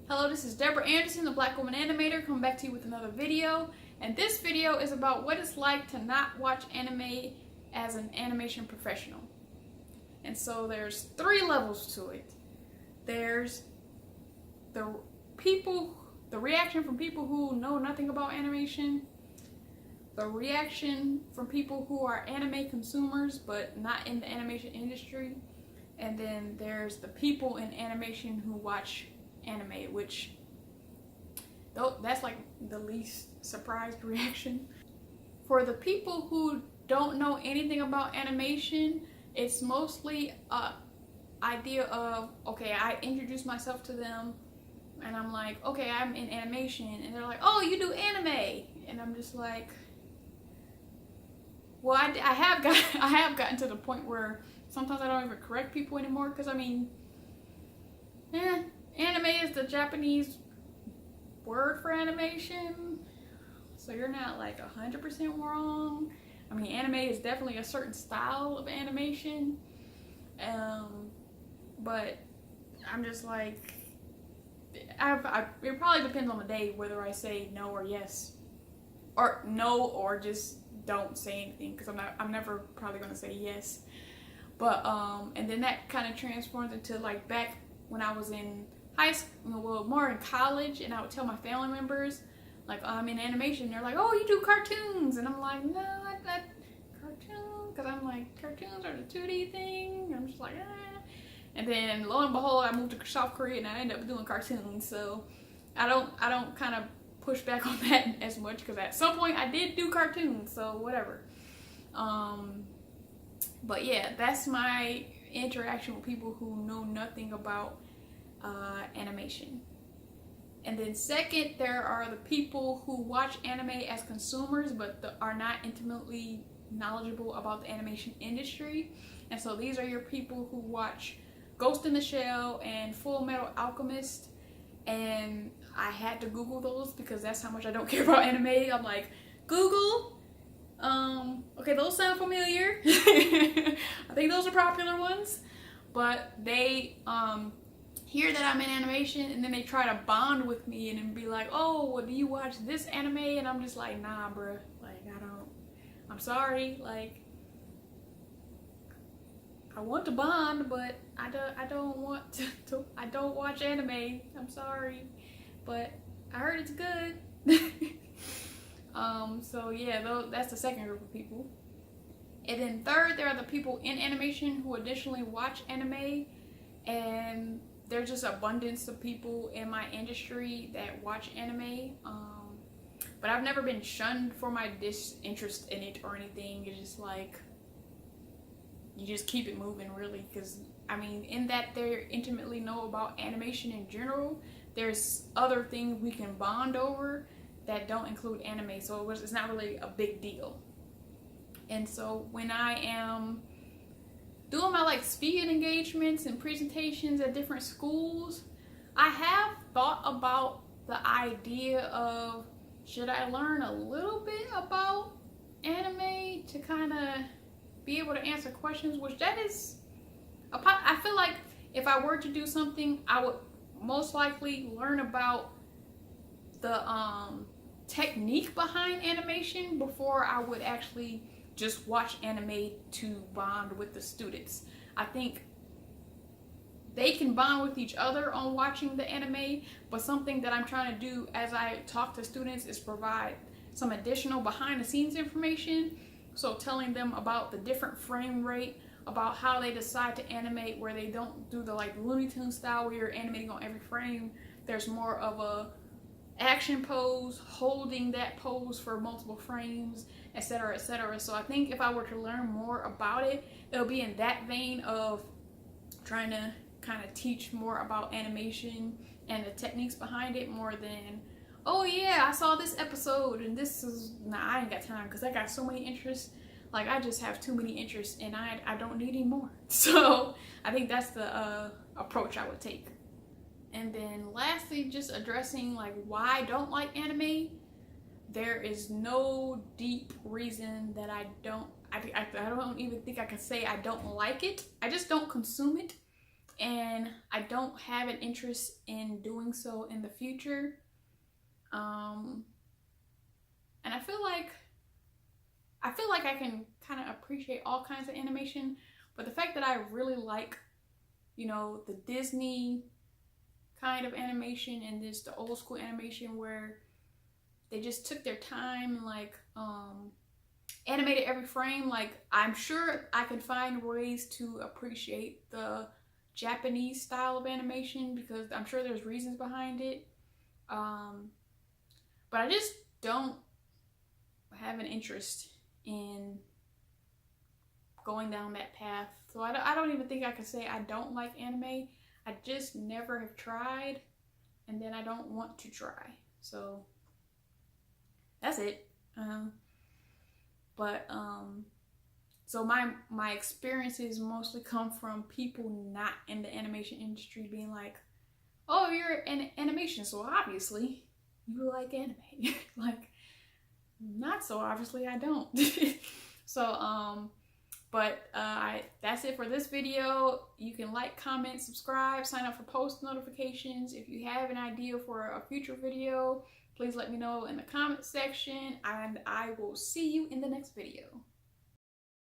Hello, this is Deborah Anderson, the Black Woman Animator, coming back to you with another video. And this video is about what it's like to not watch anime as an animation professional. And so there's 3 levels to it. There's the reaction from people who know nothing about animation, the reaction from people who are anime consumers but not in the animation industry, and then there's the people in animation who watch anime, which that's like the least surprised reaction. For the people who don't know anything about animation, it's mostly a idea of, okay, I introduce myself to them and I'm like, okay, I'm in animation, and they're like, oh, you do anime, and I'm just like, well, I have gotten to the point where sometimes I don't even correct people anymore, because I mean, anime is the Japanese word for animation, so you're not like 100% wrong. I mean, anime is definitely a certain style of animation, but I'm just like, it probably depends on the day whether I say no or yes, or no or just don't say anything, because I'm never probably gonna say yes. But and then that kind of transforms into like back when I was in high school, well, more in college, and I would tell my family members like, I'm in animation. They're like, oh, you do cartoons, and I'm like, no, not cartoon, because I'm like, cartoons are the 2D thing. And I'm just like, ah. And then lo and behold, I moved to South Korea and I ended up doing cartoons. So I don't kind of push back on that as much, because at some point I did do cartoons, so whatever. But yeah, that's my interaction with people who know nothing about animation. And then second, there are the people who watch anime as consumers but are not intimately knowledgeable about the animation industry. And so these are your people who watch Ghost in the Shell and Full Metal Alchemist, and I had to Google those because that's how much I don't care about anime. I'm like, Google, okay, those sound familiar. I think those are popular ones, but they hear that I'm in animation, and then they try to bond with me and then be like, oh, well, do you watch this anime? And I'm just like, nah, bruh, like, I'm sorry, like, I want to bond, but I don't want to I don't watch anime. I'm sorry, but I heard it's good. So yeah, that's the second group of people. And then third, there are the people in animation who additionally watch anime, and there's just abundance of people in my industry that watch anime. But I've never been shunned for my disinterest in it or anything. It's just like, you just keep it moving, really, because I mean, in that they intimately know about animation in general, there's other things we can bond over that don't include anime, so it's not really a big deal. And so when I am doing my like speaking engagements and presentations at different schools, I have thought about the idea of, should I learn a little bit about anime to kind of be able to answer questions, which that is, I feel like if I were to do something, I would most likely learn about the technique behind animation before I would actually just watch anime to bond with the students. I think they can bond with each other on watching the anime, but something that I'm trying to do as I talk to students is provide some additional behind the scenes information. So telling them about the different frame rate, about how they decide to animate, where they don't do the like Looney Tunes style where you're animating on every frame. There's more of a action pose, holding that pose for multiple frames, etc., etc. So I think if I were to learn more about it, it'll be in that vein of trying to kind of teach more about animation and the techniques behind it, more than, oh yeah, I saw this episode and this is, nah, I ain't got time, because I got so many interests. Like, I just have too many interests and I don't need any more. So I think that's the approach I would take. And then lastly, just addressing like why I don't like anime. There is no deep reason that I don't even think I can say I don't like it. I just don't consume it. and I don't have an interest in doing so in the future. And I feel like I can kind of appreciate all kinds of animation, but the fact that I really like, you know, the Disney kind of animation and the old school animation where they just took their time and like animated every frame. Like, I'm sure I can find ways to appreciate the Japanese style of animation because I'm sure there's reasons behind it. But I just don't have an interest in going down that path. So I don't even think I could say I don't like anime. I just never have tried, and then I don't want to try. So that's it. So my experiences mostly come from people not in the animation industry being like, oh, you're in animation, so obviously you like anime. Like, not so obviously I don't. So that's it for this video. You can like, comment, subscribe, sign up for post notifications. If you have an idea for a future video, please let me know in the comment section, and I will see you in the next video.